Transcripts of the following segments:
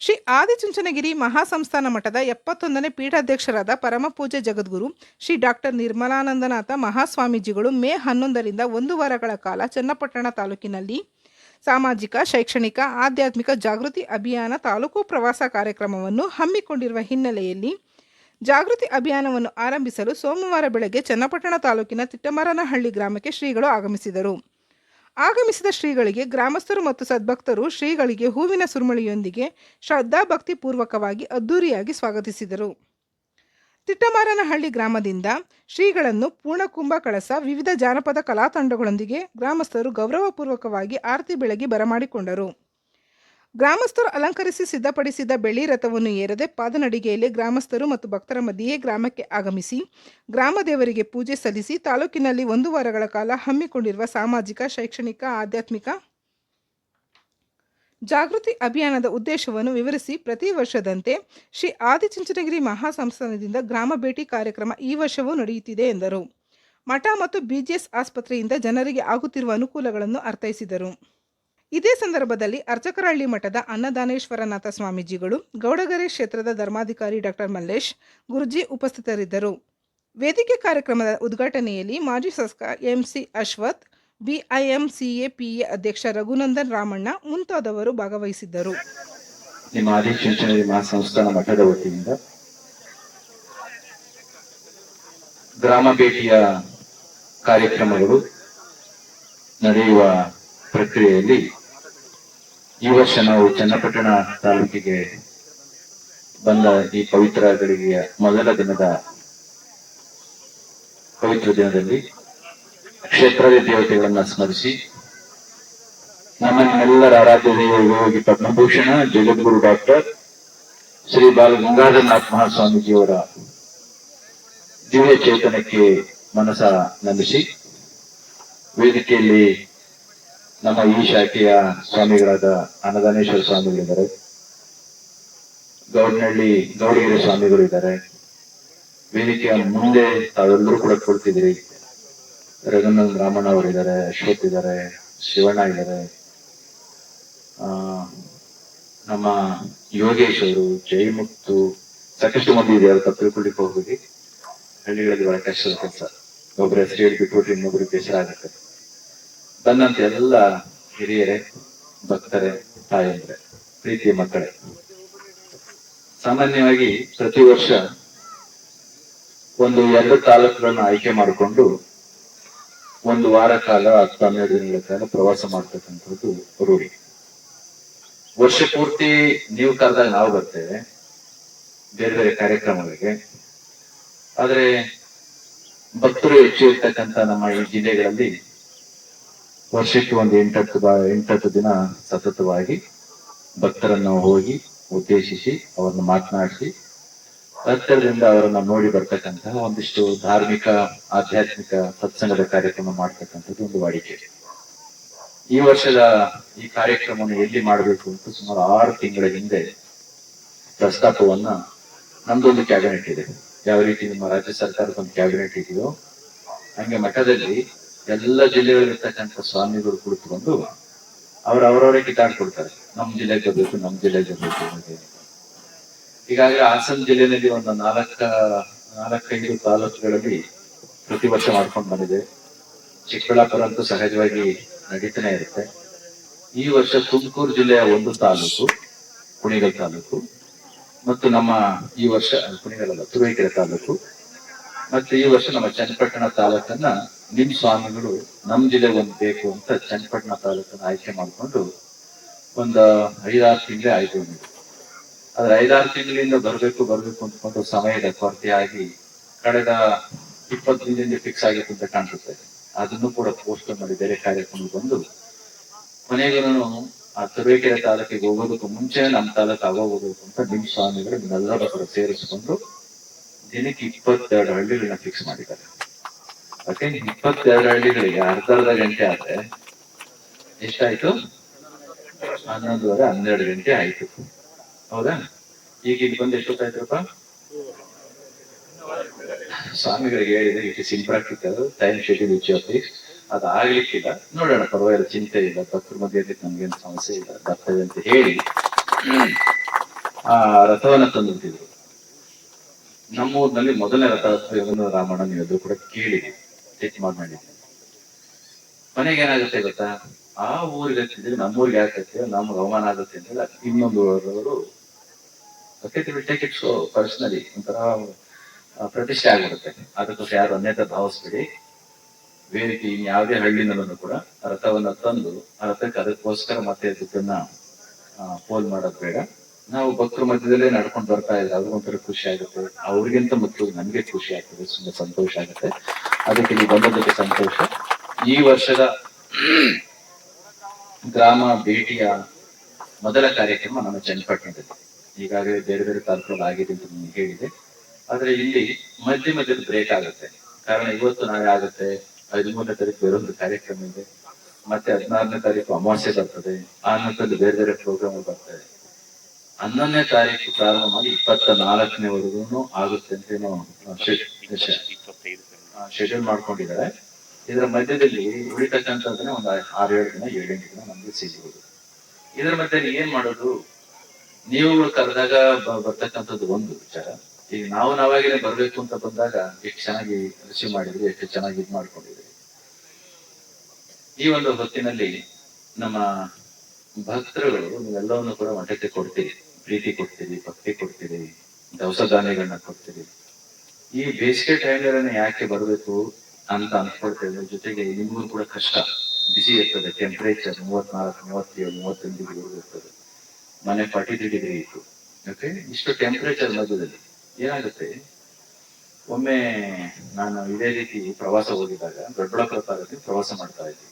ಶ್ರೀ ಆದಿಚುಂಚನಗಿರಿ ಮಹಾಸಂಸ್ಥಾನ ಮಠದ 71ನೇ ಪೀಠಾಧ್ಯಕ್ಷರಾದ ಪರಮಪೂಜ್ಯ ಜಗದ್ಗುರು ಶ್ರೀ ಡಾಕ್ಟರ್ ನಿರ್ಮಲಾನಂದನಾಥ ಮಹಾಸ್ವಾಮೀಜಿಗಳು ಮೇ 11ರಿಂದ 1 ವಾರಗಳ ಕಾಲ ಚನ್ನಪಟ್ಟಣ ತಾಲೂಕಿನಲ್ಲಿ ಸಾಮಾಜಿಕ, ಶೈಕ್ಷಣಿಕ, ಆಧ್ಯಾತ್ಮಿಕ ಜಾಗೃತಿ ಅಭಿಯಾನ ತಾಲೂಕು ಪ್ರವಾಸ ಕಾರ್ಯಕ್ರಮವನ್ನು ಹಮ್ಮಿಕೊಂಡಿರುವ ಹಿನ್ನೆಲೆಯಲ್ಲಿ ಜಾಗೃತಿ ಅಭಿಯಾನವನ್ನು ಆರಂಭಿಸಲು ಸೋಮವಾರ ಬೆಳಗ್ಗೆ ಚನ್ನಪಟ್ಟಣ ತಾಲೂಕಿನ ತಿಟ್ಟಮರನಹಳ್ಳಿ ಗ್ರಾಮಕ್ಕೆ ಶ್ರೀಗಳು ಆಗಮಿಸಿದರು. ಆಗಮಿಸಿದ ಶ್ರೀಗಳಿಗೆ ಗ್ರಾಮಸ್ಥರು ಮತ್ತು ಸದ್ಭಕ್ತರು ಶ್ರೀಗಳಿಗೆ ಹೂವಿನ ಸುರುಮಳೆಯೊಂದಿಗೆ ಶ್ರದ್ಧಾಭಕ್ತಿ ಪೂರ್ವಕವಾಗಿ ಅದ್ದೂರಿಯಾಗಿ ಸ್ವಾಗತಿಸಿದರು. ತಿಟ್ಟಮಾರನಹಳ್ಳಿ ಗ್ರಾಮದಿಂದ ಶ್ರೀಗಳನ್ನು ಪೂರ್ಣಕುಂಭ ಕಳಸ ವಿವಿಧ ಜಾನಪದ ಕಲಾತಂಡಗಳೊಂದಿಗೆ ಗ್ರಾಮಸ್ಥರು ಗೌರವಪೂರ್ವಕವಾಗಿ ಆರತಿ ಬೆಳಗಿ ಬರಮಾಡಿಕೊಂಡರು. ಗ್ರಾಮಸ್ಥರು ಅಲಂಕರಿಸಿ ಸಿದ್ಧಪಡಿಸಿದ್ದ ಬೆಳ್ಳಿ ರಥವನ್ನು ಏರದೆ ಪಾದನಡಿಗೆಯಲ್ಲಿ ಗ್ರಾಮಸ್ಥರು ಮತ್ತು ಭಕ್ತರ ಮಧ್ಯೆಯೇ ಗ್ರಾಮಕ್ಕೆ ಆಗಮಿಸಿ ಗ್ರಾಮ ದೇವರಿಗೆ ಪೂಜೆ ಸಲ್ಲಿಸಿ ತಾಲೂಕಿನಲ್ಲಿ 1 ವಾರಗಳ ಕಾಲ ಹಮ್ಮಿಕೊಂಡಿರುವ ಸಾಮಾಜಿಕ, ಶೈಕ್ಷಣಿಕ, ಆಧ್ಯಾತ್ಮಿಕ ಜಾಗೃತಿ ಅಭಿಯಾನದ ಉದ್ದೇಶವನ್ನು ವಿವರಿಸಿ ಪ್ರತಿ ವರ್ಷದಂತೆ ಶ್ರೀ ಆದಿಚುಂಚನಗಿರಿ ಮಹಾಸಂಸ್ಥಾನದಿಂದ ಗ್ರಾಮ ಭೇಟಿ ಕಾರ್ಯಕ್ರಮ ಈ ವರ್ಷವೂ ನಡೆಯುತ್ತಿದೆ ಎಂದರು. ಮಠ ಮತ್ತು ಬಿಜಿಎಸ್ ಆಸ್ಪತ್ರೆಯಿಂದ ಜನರಿಗೆ ಆಗುತ್ತಿರುವ ಅನುಕೂಲಗಳನ್ನು ಅರ್ಥೈಸಿದರು. ಇದೇ ಸಂದರ್ಭದಲ್ಲಿ ಅರ್ಚಕರಹಳ್ಳಿ ಮಠದ ಅನ್ನದಾನೇಶ್ವರನಾಥ ಸ್ವಾಮೀಜಿಗಳು, ಗೌಡಗೆರೆ ಕ್ಷೇತ್ರದ ಧರ್ಮಾಧಿಕಾರಿ ಡಾಕ್ಟರ್ ಮಲ್ಲೇಶ್ ಗುರುಜಿ ಉಪಸ್ಥಿತರಿದ್ದರು. ವೇದಿಕೆ ಕಾರ್ಯಕ್ರಮದ ಉದ್ಘಾಟನೆಯಲ್ಲಿ ಮಾಜಿ ಶಾಸಕ ಎಂಸಿ ಅಶ್ವಥ್, ಬಿಐಎಂಸಿಎಪಿಎ ಅಧ್ಯಕ್ಷ ರಘುನಂದನ್ ರಾಮಣ್ಣ ಮುಂತಾದವರು ಭಾಗವಹಿಸಿದ್ದರು. ನಿಮ್ಮ ಆದಿಚುಂಚನಗಿರಿ ಮಹಾಸಂಸ್ಥಾನ ಮಠದ ವತಿಯಿಂದ ಗ್ರಾಮ ಭೇಟಿಯ ಕಾರ್ಯಕ್ರಮಗಳು ನಡೆಯುವ ಪ್ರಕ್ರಿಯೆಯಲ್ಲಿ ಈ ವರ್ಷ ನಾವು ಚನ್ನಪಟ್ಟಣ ತಾಲೂಕಿಗೆ ಬಂದ ಈ ಪವಿತ್ರ ಗಳಿಗೆಯ ಮೊದಲ ದಿನದ ಪವಿತ್ರ ದಿನದಲ್ಲಿ ಕ್ಷೇತ್ರದ ದೇವತೆಗಳನ್ನ ಸ್ಮರಿಸಿ ನಮ್ಮೆಲ್ಲರ ಆರಾಧ್ಯ ದೇವಯೋಗಿ ಪದ್ಮಭೂಷಣ ಜಗದ್ಗುರು ಡಾಕ್ಟರ್ ಶ್ರೀ ಬಾಲಗಂಗಾಧರನಾಥ ಮಹಾಸ್ವಾಮೀಜಿಯವರ ದಿವ್ಯ ಚೇತನಕ್ಕೆ ಮನಸ ನಂಬಿಸಿ ವೇದಿಕೆಯಲ್ಲಿ ನಮ್ಮ ಈ ಶಾಖೆಯ ಸ್ವಾಮಿಗಳಾದ ಅನ್ನದಾನೇಶ್ವರ ಸ್ವಾಮಿಗಳಿದ್ದಾರೆ, ಗೌಡಗೆರೆ ಸ್ವಾಮಿಗಳು ಇದ್ದಾರೆ. ವೇದಿಕೆಯ ಮುಂದೆ ತಾವೆಲ್ಲರೂ ಕೂಡ ಕೊಡ್ತಿದ್ದೀರಿ. ರಘುನಂದನ್ ರಾಮಣ್ಣ ಅವರಿದ್ದಾರೆ, ಅಶ್ವಥ್ ಇದ್ದಾರೆ, ಶಿವಣ್ಣ ಇದ್ದಾರೆ, ನಮ್ಮ ಯೋಗೇಶ್ ಅವರು, ಜಯಮುಕ್ತು, ಸಾಕಷ್ಟು ಮಂದಿ ಇದೆ. ಅವ್ರು ತಿಳ್ಕೊಳ್ಳಿಕ್ಕೆ ಹೋಗಿ ಹಳ್ಳಿಗಳಲ್ಲಿ ಬಹಳ ಕಷ್ಟದ ಕೆಲಸ. ಒಬ್ಬರ ಹೆಸರು ಹೇಳಿ ಬಿಟ್ಬಿಟ್ರೆ ಇನ್ನೊಬ್ಬರಿಗೆ ಬೇಸರ ಆಗುತ್ತೆ. ಬಂದಂತ ಎಲ್ಲ ಹಿರಿಯರೇ, ಭಕ್ತರೇ, ತಾಯಂದ್ರೆ, ಪ್ರೀತಿಯ ಮಕ್ಕಳೇ, ಸಾಮಾನ್ಯವಾಗಿ ಪ್ರತಿ ವರ್ಷ 1-2 ತಾಲೂಕುಗಳನ್ನು ಆಯ್ಕೆ ಮಾಡಿಕೊಂಡು 1 ವಾರ ಕಾಲ 12 ದಿನಗಳ ಕಾಲ ಪ್ರವಾಸ ಮಾಡ್ತಕ್ಕಂಥದ್ದು ರೂಢಿ. ವರ್ಷ ಪೂರ್ತಿ ನೀವು ಕರೆದಾಗ ನಾವು ಬರ್ತೇವೆ ಬೇರೆ ಬೇರೆ ಕಾರ್ಯಕ್ರಮಗಳಿಗೆ. ಆದ್ರೆ ಭಕ್ತರು ಹೆಚ್ಚು ಇರ್ತಕ್ಕಂಥ ನಮ್ಮ ಈ ಜಿಲ್ಲೆಗಳಲ್ಲಿ ವರ್ಷಕ್ಕೆ 8-10 ದಿನ ಸತತವಾಗಿ ಭಕ್ತರನ್ನು ಹೋಗಿ ಉದ್ದೇಶಿಸಿ ಅವರನ್ನು ಮಾತನಾಡಿಸಿ ಹತ್ತಿರದಿಂದ ಅವರನ್ನ ನೋಡಿ ಬರ್ತಕ್ಕಂತಹ ಒಂದಿಷ್ಟು ಧಾರ್ಮಿಕ, ಆಧ್ಯಾತ್ಮಿಕ ಸತ್ಸಂಗದ ಕಾರ್ಯಕ್ರಮ ಮಾಡ್ತಕ್ಕಂಥದ್ದು ಒಂದು ವಾಡಿಕೆ. ಈ ವರ್ಷದ ಈ ಕಾರ್ಯಕ್ರಮವನ್ನು ಎಲ್ಲಿ ಮಾಡಬೇಕು ಅಂತ ಸುಮಾರು 6 ತಿಂಗಳ ಹಿಂದೆ ಪ್ರಸ್ತಾಪವನ್ನ ನಮ್ದೊಂದು ಕ್ಯಾಬಿನೆಟ್ ಇದೆ. ಯಾವ ರೀತಿ ನಿಮ್ಮ ರಾಜ್ಯ ಸರ್ಕಾರದ ಒಂದು ಕ್ಯಾಬಿನೆಟ್ ಇದೆಯೋ ಹಂಗೆ ಮಠದಲ್ಲಿ ಎಲ್ಲ ಜಿಲ್ಲೆಗಳಿರ್ತಕ್ಕಂಥ ಸ್ವಾಮಿಗಳು ಕುಳಿತುಕೊಂಡು ಅವರವರವರೇ ಕಿತ್ತಾಡ್ಕೊಡ್ತಾರೆ. ನಮ್ಮ ಜಿಲ್ಲೆಗೆ ಬರಬೇಕು, ನಮ್ಮ ಜಿಲ್ಲೆಗೆ ಬರಬೇಕು. ಈಗಾಗಲೇ ಹಾಸನ ಜಿಲ್ಲೆಯಲ್ಲಿ ಒಂದು 4-5 ತಾಲೂಕುಗಳಲ್ಲಿ ಪ್ರತಿ ವರ್ಷ ಮಾಡ್ಕೊಂಡು ಬಂದಿದೆ. ಚಿಕ್ಕಬಳ್ಳಾಪುರ ಅಂತೂ ಸಹಜವಾಗಿ ನಡೀತಾನೆ ಇರುತ್ತೆ. ಈ ವರ್ಷ ತುಮಕೂರು ಜಿಲ್ಲೆಯ 1 ತಾಲೂಕು, ಕುಣಿಗಲ್ ತಾಲೂಕು, ಮತ್ತು ನಮ್ಮ ಈ ವರ್ಷ ಕುಣಿಗಲ್ ತುರುವೇಕೆರೆ ತಾಲೂಕು, ಮತ್ತೆ ಈ ವರ್ಷ ನಮ್ಮ ಚನ್ನಪಟ್ಟಣ ತಾಲೂಕನ್ನ ನಿಮ್ ಸ್ವಾಮಿಗಳು ನಮ್ಮ ಜಿಲ್ಲೆಗೆ ಒಂದು ಬೇಕು ಅಂತ ಚನ್ನಪಟ್ಟಣ ತಾಲೂಕನ್ನ ಆಯ್ಕೆ ಮಾಡಿಕೊಂಡು ಒಂದು 5-6 ತಿಂಗಳೇ ಆಯ್ತು. ಆದ್ರೆ 5-6 ತಿಂಗಳಿಂದ ಬರ್ಬೇಕು ಅಂದ್ಕೊಂಡು ಸಮಯದ ಕೊರತೆಯಾಗಿ ಕಳೆದ 20 ದಿನದಿಂದ ಫಿಕ್ಸ್ ಆಗಿತ್ತು ಅಂತ ಕಾಣಿಸುತ್ತೆ. ಅದನ್ನು ಕೂಡ ಪೋಸ್ಟ್ ಮಾಡಿ ಬೇರೆ ಕಾರ್ಯಕ್ರಮ ಬಂದು ಕೊನೆಗೂ ಆ ತುರುವೇಕೆರೆ ತಾಲೂಕಿಗೆ ಹೋಗೋದಕ್ಕೂ ಮುಂಚೆ ನಮ್ಮ ತಾಲೂಕು ಆಗೋಗ್ಬೇಕು ಅಂತ ನಿಮ್ ಸ್ವಾಮಿಗಳು ನಿಮ್ಮೆಲ್ಲರೂ ಕೂಡ ಸೇರಿಸ್ಕೊಂಡು ದಿನಕ್ಕೆ 22 ಹಳ್ಳಿಗಳನ್ನ ಫಿಕ್ಸ್ ಮಾಡಿದ್ದಾರೆ. ಓಕೆ, 22 ಹಳ್ಳಿಗಳಿಗೆ ಅರ್ಧ ಗಂಟೆ ಆದ್ರೆ ಎಷ್ಟಾಯ್ತು? 11:30-12 ಗಂಟೆ ಆಯ್ತು. ಹೌದಾ? ಈಗ ಇಲ್ಲಿ ಬಂದು ಎಷ್ಟೊತ್ತಾಯ್ತಪ್ಪ? ಸ್ವಾಮಿಗಳಿಗೆ ಹೇಳಿದ್ರೆ it is impractical, time schedule which ಅದು ಆಗ್ಲಿಕ್ಕಿಲ್ಲ. ನೋಡೋಣ, ಪರವಾಗಿಲ್ಲ, ಚಿಂತೆ ಇಲ್ಲ, ಭಕ್ತರ ಮಧ್ಯೆ ನಮ್ಗೇನು ಸಮಸ್ಯೆ ಇಲ್ಲ, ಬರ್ತದೆ ಅಂತ ಹೇಳಿ ಆ ರಥವನ್ನ ತಂದಿಟ್ಟಿದ್ರು. ನಮ್ಮೂರಿನಲ್ಲಿ ಮೊದಲನೇ ರಥೋತ್ಸವವನ್ನು ರಾಮಣ್ಣ ನೀವದು ಕೂಡ ಕೇಳಿದ್ವಿ, ಚೆಕ್ ಮಾಡಿದ್ವಿ. ಮನೆಗೆ ಏನಾಗುತ್ತೆ ಗೊತ್ತಾ, ಆ ಊರಿಗೆ ಹಚ್ಚಿದ್ರೆ ನಮ್ಮೂರಿಗೆ ಯಾಕೆ ನಮ್ಗೆ ಅವಮಾನ ಆಗುತ್ತೆ ಅಂತ ಹೇಳಿ ಇನ್ನೊಂದು ಊರವರು ಟೇಕ್ ಇಟ್ ಸೋ ಪರ್ಸನಲಿ ಒಂಥರ ಪ್ರತಿಷ್ಠೆ ಆಗ್ಬಿಡುತ್ತೆ. ಅದಕ್ಕೋಸ್ಕರ ಯಾರು ಅನ್ಯತಾ ಭಾವಿಸ್ಬಿಡಿ. ವೇದಿಕೆ ಯಾವುದೇ ಹಳ್ಳಿನಲ್ಲೂ ಕೂಡ ರಥವನ್ನ ತಂದು ಆ ರಥಕ್ಕೆ ಅದಕ್ಕೋಸ್ಕರ ಮತ್ತೆ ದುಡ್ಡನ್ನ ಪೋಲ್ ಮಾಡೋದು ಬೇಡ. ನಾವು ಭಕ್ತರ ಮಧ್ಯದಲ್ಲೇ ನಡ್ಕೊಂಡು ಬರ್ತಾ ಇದ್ರೆ ಅವ್ರಿಗೊಂಥರ ಖುಷಿ ಆಗುತ್ತೆ, ಅವ್ರಿಗಿಂತ ಮುಖ್ಯ ನಮ್ಗೆ ಖುಷಿ ಆಗ್ತದೆ, ತುಂಬಾ ಸಂತೋಷ ಆಗುತ್ತೆ. ಅದಕ್ಕೆ ನೀವು ಬಂದದ್ದಕ್ಕೆ ಸಂತೋಷ. ಈ ವರ್ಷದ ಗ್ರಾಮ ಭೇಟಿಯ ಮೊದಲ ಕಾರ್ಯಕ್ರಮ ನಮ್ಮ ಚನ್ನಪಟ್ಟಣದಲ್ಲಿ, ಈಗಾಗಲೇ ಬೇರೆ ಬೇರೆ ತಾಲೂಕುಗಳು ಆಗಿದೆ ಅಂತ ನಿಮ್ಗೆ ಹೇಳಿದೆ. ಆದ್ರೆ ಇಲ್ಲಿ ಮಧ್ಯೆ ಮಧ್ಯದ ಬ್ರೇಕ್ ಆಗುತ್ತೆ. ಕಾರಣ ಇವತ್ತು ನಾಳೆ ಆಗುತ್ತೆ, 13ನೇ ತಾರೀಕು ಬೇರೊಂದು ಕಾರ್ಯಕ್ರಮ ಇದೆ, ಮತ್ತೆ 16ನೇ ತಾರೀಕು ಅಮಾವಾಸ್ಯೆ ಬರ್ತದೆ, ಆ ನಂತರದಲ್ಲಿ ಬೇರೆ ಬೇರೆ ಪ್ರೋಗ್ರಾಮ್ ಬರ್ತದೆ. 11ನೇ ತಾರೀಕು ಪ್ರಾರಂಭ ಮಾಡಿ 24ನೇವರೆಗೂ ಆಗುತ್ತೆ ಅಂತ ಏನೋ ಶೆಡ್ಯೂಲ್ ಮಾಡ್ಕೊಂಡಿದ್ದಾರೆ. ಇದರ ಮಧ್ಯದಲ್ಲಿ ಉಳಿತಕ್ಕಂಥದ್ದನ್ನ ಒಂದು 6-7 ದಿನ 7-8 ದಿನ ನಮ್ಗೆ ಸಿಗಬಹುದು. ಇದರ ಮಧ್ಯದಲ್ಲಿ ಏನ್ ಮಾಡೋದು, ನೀವು ಕರೆದಾಗ ಬರ್ತಕ್ಕಂಥದ್ದು ಒಂದು ವಿಚಾರ. ಈಗ ನಾವಾಗಿನೇ ಬರ್ಬೇಕು ಅಂತ ಬಂದಾಗ ಎಷ್ಟು ಚೆನ್ನಾಗಿ ರಿಸೀವ್ ಮಾಡಿದ್ರಿ, ಎಷ್ಟು ಚೆನ್ನಾಗಿ ಇದ್ ಮಾಡ್ಕೊಂಡಿದ್ರಿ. ಈ ಒಂದು ಹೊತ್ತಿನಲ್ಲಿ ನಮ್ಮ ಭಕ್ತರುಗಳು ನೀವೆಲ್ಲವನ್ನು ಕೂಡ ಮಠಕ್ಕೆ ಕೊಡ್ತೀರಿ, ಪ್ರೀತಿ ಕೊಡ್ತೀರಿ, ಭಕ್ತಿ ಕೊಡ್ತೀರಿ, ದವಸ ಧಾನ್ಯಗಳನ್ನ ಕೊಡ್ತೀರಿ. ಈ ಬೇಸಿಗೆ ಟೈಮ್ನಲ್ಲಿ ಯಾಕೆ ಬರ್ಬೇಕು ಅಂತ ಅನ್ಕೊಳ್ತೇವೆ. ಜೊತೆಗೆ ನಿಮ್ಗೂ ಕೂಡ ಕಷ್ಟ, ಬಿಸಿ ಇರ್ತದೆ, ಟೆಂಪರೇಚರ್ 34, 37, 38 ಡಿಗ್ರಿ ಇರ್ತದೆ. ಮನೆ 43 ಡಿಗ್ರಿ ಇತ್ತು. ಓಕೆ, ಇಷ್ಟು ಟೆಂಪರೇಚರ್ ಮಧ್ಯದಲ್ಲಿ ಏನಾಗುತ್ತೆ, ಒಮ್ಮೆ ನಾನು ಇದೇ ರೀತಿ ಪ್ರವಾಸ ಹೋಗಿದ್ದಾಗ ದೊಡ್ಡಬಳ್ಳಾಪುರ ತಾಲೂಕಿಗೆ ಪ್ರವಾಸ ಮಾಡ್ತಾ ಇದ್ವಿ.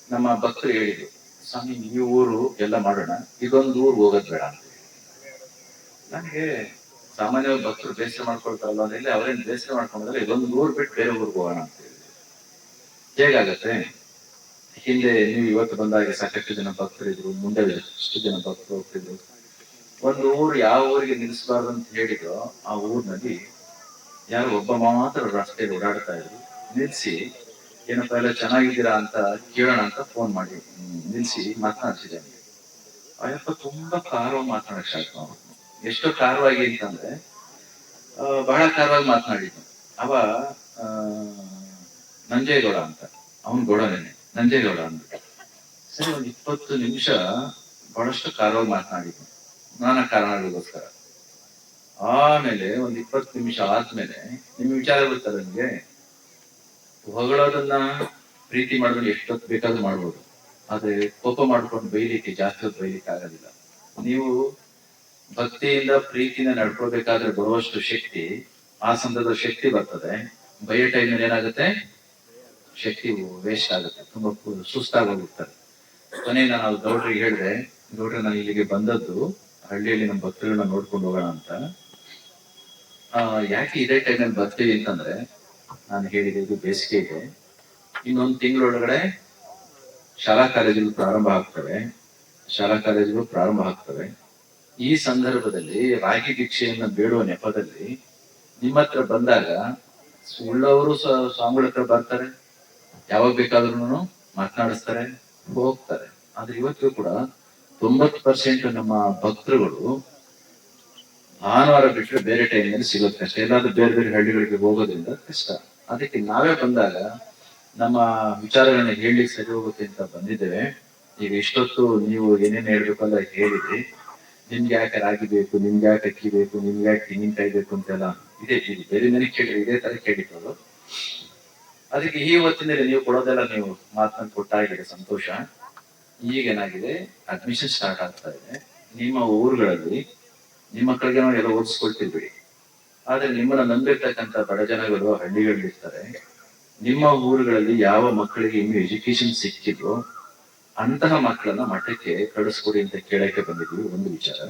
ನಮ್ಮ ಭಕ್ತರು ಹೇಳಿದ್ರು, ಸ್ವಾಮಿ ಈ ಊರು ಎಲ್ಲ ಮಾಡೋಣ, ಇದೊಂದು ಊರು ಹೋಗೋದ್ ಬೇಡ ಅಂತ. ನನಗೆ ಸಾಮಾನ್ಯವಾಗಿ ಭಕ್ತರು ಬೇಸರ ಮಾಡ್ಕೊಳ್ತಾರಲ್ಲ ಅಂದ್ರೆ ಅವ್ರೇನ್ ಬೇಸರ ಮಾಡ್ಕೊಂಡ್ರೆ ಇದೊಂದು ಊರು ಬಿಟ್ಟು ಬೇರೆ ಊರಿಗೆ ಹೋಗೋಣ ಅಂತ ಹೇಳಿ. ಹೇಗಾಗತ್ತೆ, ಹಿಂದೆ ನೀವು ಇವತ್ತು ಬಂದಾಗ ಸಾಕಷ್ಟು ಜನ ಭಕ್ತರಿದ್ರು, ಮುಂದೆ ಎಷ್ಟು ಜನ ಭಕ್ತರು ಹೋಗ್ತಿದ್ರು. ಒಂದು ಊರು ಯಾವ ಊರಿಗೆ ನಿಲ್ಲಿಸಬಾರ್ದು ಅಂತ ಹೇಳಿದ್ರು, ಆ ಊರಿನಲ್ಲಿ ಯಾರು ಒಬ್ಬ ಮಾತ್ರ ರಸ್ತೆಯಲ್ಲಿ ಓಡಾಡ್ತಾ ಇದ್ರು. ನಿಲ್ಸಿ ಏನಪ್ಪಾ ಎಲ್ಲ ಚೆನ್ನಾಗಿದ್ದೀರಾ ಅಂತ ಕೇಳೋಣ ಅಂತ ಫೋನ್ ಮಾಡಿ ನಿಲ್ಸಿ ಮಾತನಾಡ್ಸಿದೆ. ಅಯ್ಯಪ್ಪ ತುಂಬಾ ಕಾರವಾಗಿ ಮಾತನಾಡಕ್ ಸ್ಟಾರ್ಟ್ ಮಾಡ್ಬಿಟ್ಟು, ಎಷ್ಟು ಕಾರವಾಗಿ ಅಂತಂದ್ರೆ ಬಹಳ ಕಾರವಾಗಿ ಮಾತನಾಡಿದ್ನು. ಅವ ನಂಜೇಗೌಡ ಅಂತ, ಅವನ್ ಗೌಡನೇನೆ, ನಂಜೇಗೌಡ ಅಂದ್ಬಿಟ್ಟು. ಸರಿ, ಒಂದ್ 20 ನಿಮಿಷ ಬಹಳಷ್ಟು ಕಾರವಾಗಿ ಮಾತನಾಡಿದ್ನು ನಾನಾ ಕಾರಣಗಳಿಗೋಸ್ಕರ. ಆಮೇಲೆ ಒಂದ್ 20 ನಿಮಿಷ ಆದ್ಮೇಲೆ ನಿಮ್ ವಿಚಾರ ಗೊತ್ತಲ್ಲ ನಿಮ್ಗೆ, ಹೊಗಳೋದನ್ನ ಪ್ರೀತಿ ಮಾಡೋದನ್ನ ಎಷ್ಟೊತ್ತು ಬೇಕಾದ್ರೂ ಮಾಡ್ಬೋದು, ಆದ್ರೆ ಕೋಪ ಮಾಡ್ಕೊಂಡು ಬೈಲಿಕ್ಕೆ ಜಾಸ್ತಿ ಹೊತ್ತು ಬೈಲಿಕ್ಕೆ ಆಗೋದಿಲ್ಲ. ನೀವು ಭಕ್ತಿಯಿಂದ ಪ್ರೀತಿನ ನಡ್ಕೊಳ್ಬೇಕಾದ್ರೆ ಬರುವಷ್ಟು ಶಕ್ತಿ ಆ ಸಂದರ್ಭದ ಶಕ್ತಿ ಬರ್ತದೆ. ಬೈಯ ಟೈಮ್ನಲ್ಲಿ ಏನಾಗುತ್ತೆ, ಶಕ್ತಿ ವೇಸ್ಟ್ ಆಗುತ್ತೆ, ತುಂಬಾ ಸುಸ್ತಾಗೋಗಿರ್ತಾರೆ. ಕೊನೆಗೆ ನಾನು ಗೌಡ್ರಿಗೆ ಹೇಳಿದೆ, ಗೌಡ್ರೆ ನಾನು ಇಲ್ಲಿಗೆ ಬಂದದ್ದು ಹಳ್ಳಿಯಲ್ಲಿ ನಮ್ಮ ಭಕ್ತರನ್ನ ನೋಡ್ಕೊಂಡು ಹೋಗೋಣ ಅಂತ. ಯಾಕೆ ಇದೇ ಟೈಮ್ನಲ್ಲಿ ಬರ್ತೀವಿ ಅಂತಂದ್ರೆ, ನಾನು ಹೇಳಿದೆ ಇದು ಬೇಸಿಗೆ ಇದೆ, ಇನ್ನೊಂದು ತಿಂಗಳೊಳಗಡೆ ಶಾಲಾ ಕಾಲೇಜುಗಳು ಪ್ರಾರಂಭ ಆಗ್ತವೆ. ಈ ಸಂದರ್ಭದಲ್ಲಿ ರಾಗಿ ಭಿಕ್ಷೆಯನ್ನ ಬೇಡುವ ನೆಪದಲ್ಲಿ ನಿಮ್ಮ ಹತ್ರ ಬಂದಾಗ ಉಳ್ಳವರು ಸ್ವಾಮಿಗಳ ಹತ್ರ ಬರ್ತಾರೆ, ಯಾವಾಗ ಬೇಕಾದ್ರೂ ಮಾತನಾಡಿಸ್ತಾರೆ, ಹೋಗ್ತಾರೆ. ಆದ್ರೆ ಇವತ್ತು ಕೂಡ 90% ನಮ್ಮ ಭಕ್ತರುಗಳು ಭಾನುವಾರ ಬಿಟ್ಟರೆ ಬೇರೆ ಟೈಮ್ನಲ್ಲಿ ಸಿಗೋದು ಕಷ್ಟ, ಎಲ್ಲಾದ್ರೂ ಬೇರೆ ಬೇರೆ ಹಳ್ಳಿಗಳಿಗೆ ಹೋಗೋದ್ರಿಂದ ಕಷ್ಟ. ಅದಕ್ಕೆ ನಾವೇ ಬಂದಾಗ ನಮ್ಮ ವಿಚಾರಗಳನ್ನ ಹೇಳಲಿಕ್ಕೆ ಸರಿ ಹೋಗುತ್ತೆ ಅಂತ ಬಂದಿದ್ದೇವೆ. ಈಗ ಇಷ್ಟೊತ್ತು ನೀವು ಏನೇನು ಹೇಳ್ಬೇಕಲ್ಲ ಹೇಳಿದ್ರಿ. ನಿಮ್ಗೆ ಯಾಕೆ ರಾಗಿ ಬೇಕು, ನಿಮ್ಗೆ ಯಾಕೆ ಅಕ್ಕಿ ಬೇಕು, ನಿಮ್ಗೆ ಯಾಕೆ ತೆಂಗಿನಕಾಯಿ ಬೇಕು ಅಂತೆಲ್ಲ ಇದೆ, ಇದು ಬೇರೆ ನನಗೆ ಕೇಳಿ ಇದೇ ತರ ಕೇಳಿದ್ರು. ಅದಕ್ಕೆ ಈ ಹೊತ್ತಿನಲ್ಲಿ ನೀವು ಕೊಡೋದೆಲ್ಲ ನೀವು ಮಾತನ್ನು ಕೊಟ್ಟಾಗಿದೆ, ಸಂತೋಷ. ಈಗೇನಾಗಿದೆ, ಅಡ್ಮಿಷನ್ ಸ್ಟಾರ್ಟ್ ಆಗ್ತಾ ಇದೆ. ನಿಮ್ಮ ಊರುಗಳಲ್ಲಿ ನಿಮ್ಮ ಮಕ್ಕಳಿಗೆ ನಾವು ಎಲ್ಲ ಓದಿಸ್ಕೊಳ್ತಿರ್ಬಿಡಿ. ಆದ್ರೆ ನಿಮ್ಮನ್ನ ನಂಬಿರ್ತಕ್ಕಂಥ ಬಡ ಜನಗಳು ಹಳ್ಳಿಗಳಿರ್ತಾರೆ. ನಿಮ್ಮ ಊರುಗಳಲ್ಲಿ ಯಾವ ಮಕ್ಕಳಿಗೆ ಇನ್ನು ಎಜುಕೇಶನ್ ಸಿಕ್ಕಿದ್ರು ಅಂತಹ ಮಕ್ಕಳನ್ನ ಮಠಕ್ಕೆ ಕಳಿಸ್ಕೊಡಿ ಅಂತ ಕೇಳಕ್ಕೆ ಬಂದಿದ್ವಿ, ಒಂದು ವಿಚಾರ.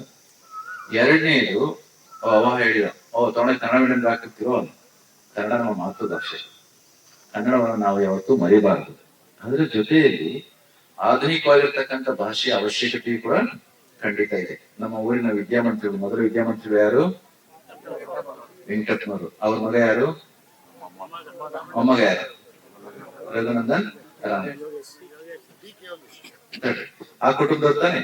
ಎರಡನೇದು, ಅವ ಹೇಳಿದ ತೊಗೊಂಡ ಕನ್ನಡ ಮೀಡಿಯಂ ಹಾಕಿರ್ತಿರೋ, ಕನ್ನಡ ನಮ್ಮ ಮಾತೃಭಾಷೆ, ಕನ್ನಡವನ್ನು ನಾವು ಯಾವತ್ತೂ ಮರಿಬಾರದು. ಅದರ ಜೊತೆಯಲ್ಲಿ ಆಧುನಿಕವಾಗಿರ್ತಕ್ಕಂಥ ಭಾಷೆಯ ಅವಶ್ಯಕತೆ ಕೂಡ ಖಂಡಿತ ಇದೆ. ನಮ್ಮ ಊರಿನ ವಿದ್ಯಾಮಂತ್ರಿಗಳು, ಮೊದಲು ವಿದ್ಯಾಮಂತ್ರಿಗಳು ಯಾರು, ವೆಂಕಟಪ್ಪನವರು. ಅವ್ರ ಮಗ ಯಾರು, ಮೊಮ್ಮಗ ಯಾರು, ರಘುನಂದನ್ ರಾಮ್. ಆ ಕುಟುಂಬದವ್ರು ತಾನೆ.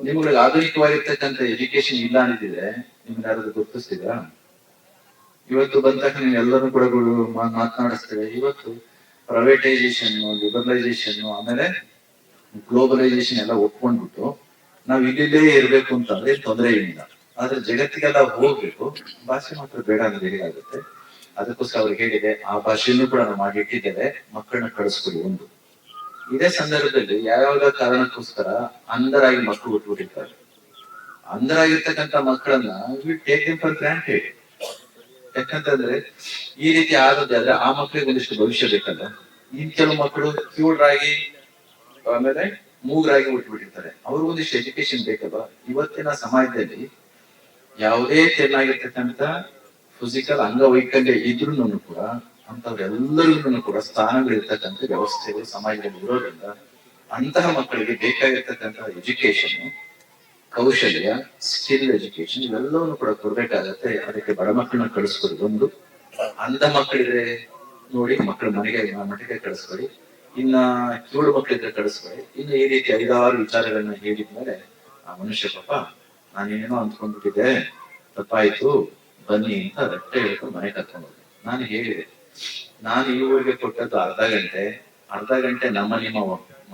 ನಿಮ್ಗಳಿಗೆ ಆಧುನಿಕವಾಗಿರ್ತಕ್ಕಂಥ ಎಜುಕೇಶನ್ ಇಲ್ಲ ಅಂತಿದ್ರೆ ನಿಮ್ಗೆ ಯಾರಾದ್ರೂ ಗುರುತಿಸ್ತೀರಾ? ಇವತ್ತು ಬಂದ ತಕ್ಷಣ ನೀವು ಎಲ್ಲರೂ ಕೂಡ ಮಾತನಾಡಿಸ್ತೇವೆ. ಇವತ್ತು ಪ್ರೈವೇಟೈಸೇಷನ್, ಲಿಬರಲೈಸೇಷನ್, ಆಮೇಲೆ ಗ್ಲೋಬಲೈಸೇಷನ್ ಎಲ್ಲ ಒಪ್ಕೊಂಡ್ಬಿಟ್ಟು ನಾವ್ ಇಲ್ಲೇ ಇರ್ಬೇಕು ಅಂತಂದ್ರೆ ತೊಂದರೆ ಏನಿಲ್ಲ. ಆದ್ರೆ ಜಗತ್ತಿಗೆಲ್ಲ ಹೋಗ್ಬೇಕು, ಭಾಷೆ ಮಾತ್ರ ಬೇಡ ಅಂದ್ರೆ ಹೇಗಾಗುತ್ತೆ? ಅದಕ್ಕೋಸ್ಕರ ಅವ್ರಿಗೆ ಹೇಳಿದೆ, ಆ ಭಾಷೆಯನ್ನು ಕೂಡ ನಾವು ಮಾಡಿ ಇಟ್ಟಿದ್ದೇವೆ, ಮಕ್ಕಳನ್ನ ಕಳಿಸ್ಕೊಡಿ. ಒಂದು ಇದೇ ಸಂದರ್ಭದಲ್ಲಿ ಯಾವ್ಯಾವ ಕಾರಣಕ್ಕೋಸ್ಕರ ಅಂಧರಾಗಿ ಮಕ್ಕಳು ಹುಟ್ಟುಬಿಟ್ಟಿರ್ತಾರೆ. ಅಂಧರಾಗಿರ್ತಕ್ಕಂಥ ಮಕ್ಕಳನ್ನ ಟೇಕ್ ದೆಮ್ ಫಾರ್ ಗ್ರಾಂಟೆಡ್. ಯಾಕಂತಂದ್ರೆ ಈ ರೀತಿ ಆದದ್ದೇ ಆದ್ರೆ ಆ ಮಕ್ಕಳಿಗೆ ಒಂದಿಷ್ಟು ಭವಿಷ್ಯ ಬೇಕಲ್ಲ. ಇನ್ ಕೆಲವು ಮಕ್ಕಳು ಕಿವುಡರಾಗಿ ಆಮೇಲೆ ಮೂಗರಾಗಿ ಹುಟ್ಟುಬಿಟ್ಟಿರ್ತಾರೆ, ಅವ್ರಿಗೂ ಒಂದಿಷ್ಟು ಎಜುಕೇಶನ್ ಬೇಕಲ್ಲ. ಇವತ್ತಿನ ಸಮಾಜದಲ್ಲಿ ಯಾವುದೇ ಚೆನ್ನಾಗಿರ್ತಕ್ಕಂಥ ಫಿಸಿಕಲ್ ಅಂಗವೈಕಲ್ಯ ಇದ್ರೂ ಕೂಡ ಅಂತವ್ರೆಲ್ಲರಿಗೂ ಕೂಡ ಸ್ಥಾನಗಳಿರ್ತಕ್ಕಂಥ ವ್ಯವಸ್ಥೆಗಳು ಸಮಾಜದಲ್ಲಿ ಇರೋದ್ರಿಂದ ಅಂತಹ ಮಕ್ಕಳಿಗೆ ಬೇಕಾಗಿರ್ತಕ್ಕಂಥ ಎಜುಕೇಶನ್, ಕೌಶಲ್ಯ, ಸ್ಕಿಲ್ ಎಜುಕೇಶನ್ ಇವೆಲ್ಲವನ್ನು ಕೂಡ ಕೊಡ್ಬೇಕಾಗತ್ತೆ. ಅದಕ್ಕೆ ಬಡ ಮಕ್ಕಳನ್ನ ಕಳಿಸ್ಕೊಡಿ. ಒಂದು ಅಂಧ ಮಕ್ಕಳಿದ್ರೆ ನೋಡಿ ಮಕ್ಕಳ ಮನೆಗೆ ಕಳಿಸ್ಕೊಡಿ. ಇನ್ನ ಕಿವುಡು ಮಕ್ಕಳಿದ್ರೆ ಕಳಿಸ್ಕೊಡಿ. ಇನ್ನು ಈ ರೀತಿ 5-6 ವಿಚಾರಗಳನ್ನ ಹೇಳಿದ್ಮೇಲೆ ಆ ಮನುಷ್ಯ ಪಾಪ ನಾನೇನೋ ಅಂದ್ಕೊಂಡ್ಬಿಟ್ಟಿದ್ದೆ, ತಪ್ಪಾಯ್ತು, ಬನ್ನಿ ಅಂತ ರಟ್ಟೆ ಹೇಳ್ಕೊಂಡು ಮನೆ ಕರ್ಕೊಂಡು ಹೋದೆ. ನಾನು ಹೇಳಿದೆ, ನಾನು ಈ ಊರಿಗೆ ಕೊಟ್ಟದ್ದು ಅರ್ಧ ಗಂಟೆ ನಮ್ಮ ನಿಮ್ಮ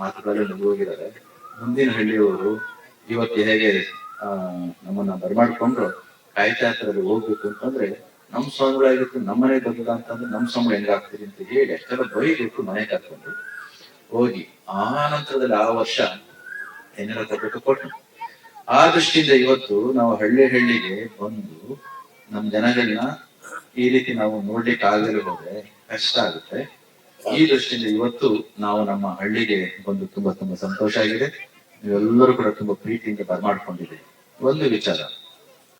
ಮಾತುಗಳಲ್ಲಿ ಮುಗಿದೋಗಿದ್ದಾರೆ. ಮುಂದಿನ ಹಳ್ಳಿಯವರು ಇವತ್ತು ಹೇಗೆ ನಮ್ಮನ್ನ ಬರ್ಮಾಡ್ಕೊಂಡು ಕಾಯ್ತಾ ಹತ್ರದಲ್ಲಿ ಹೋಗ್ಬೇಕು ಅಂತಂದ್ರೆ ನಮ್ ಸ್ವಾಮಿಗಳಾಗಿತ್ತು, ನಮ್ಮನೆ ಬಂದಿಲ್ಲ ಅಂತಂದ್ರೆ ನಮ್ ಸ್ವಾಮಿ ಹೆಂಗಾಗ್ತೀರಿ ಅಂತ ಹೇಳಿ ಅಷ್ಟೆಲ್ಲ ಬೈಬೇಕು ಮನೆ ಕರ್ಕೊಂಡು ಹೋಗಿ. ಆ ನಂತರದಲ್ಲಿ ಆ ವರ್ಷ ಏನೆಲ್ಲ ಕೊಟ್ಟು ಆ ದೃಷ್ಟಿಯಿಂದ ಇವತ್ತು ನಾವು ಹಳ್ಳಿಗೆ ಬಂದು ನಮ್ ಜನಗಳನ್ನ ಈ ರೀತಿ ನಾವು ನೋಡ್ಲಿಕ್ಕೆ ಆಗದೆ ಹೋದ್ರೆ ಕಷ್ಟ ಆಗುತ್ತೆ. ಈ ದೃಷ್ಟಿಯಿಂದ ಇವತ್ತು ನಾವು ನಮ್ಮ ಹಳ್ಳಿಗೆ ಬಂದು ತುಂಬಾ ಸಂತೋಷ ಆಗಿದೆ. ನೀವೆಲ್ಲರೂ ಕೂಡ ತುಂಬಾ ಪ್ರೀತಿಯಿಂದ ಬರ್ಮಾಡ್ಕೊಂಡಿದ್ದೀವಿ. ಒಂದು ವಿಚಾರ,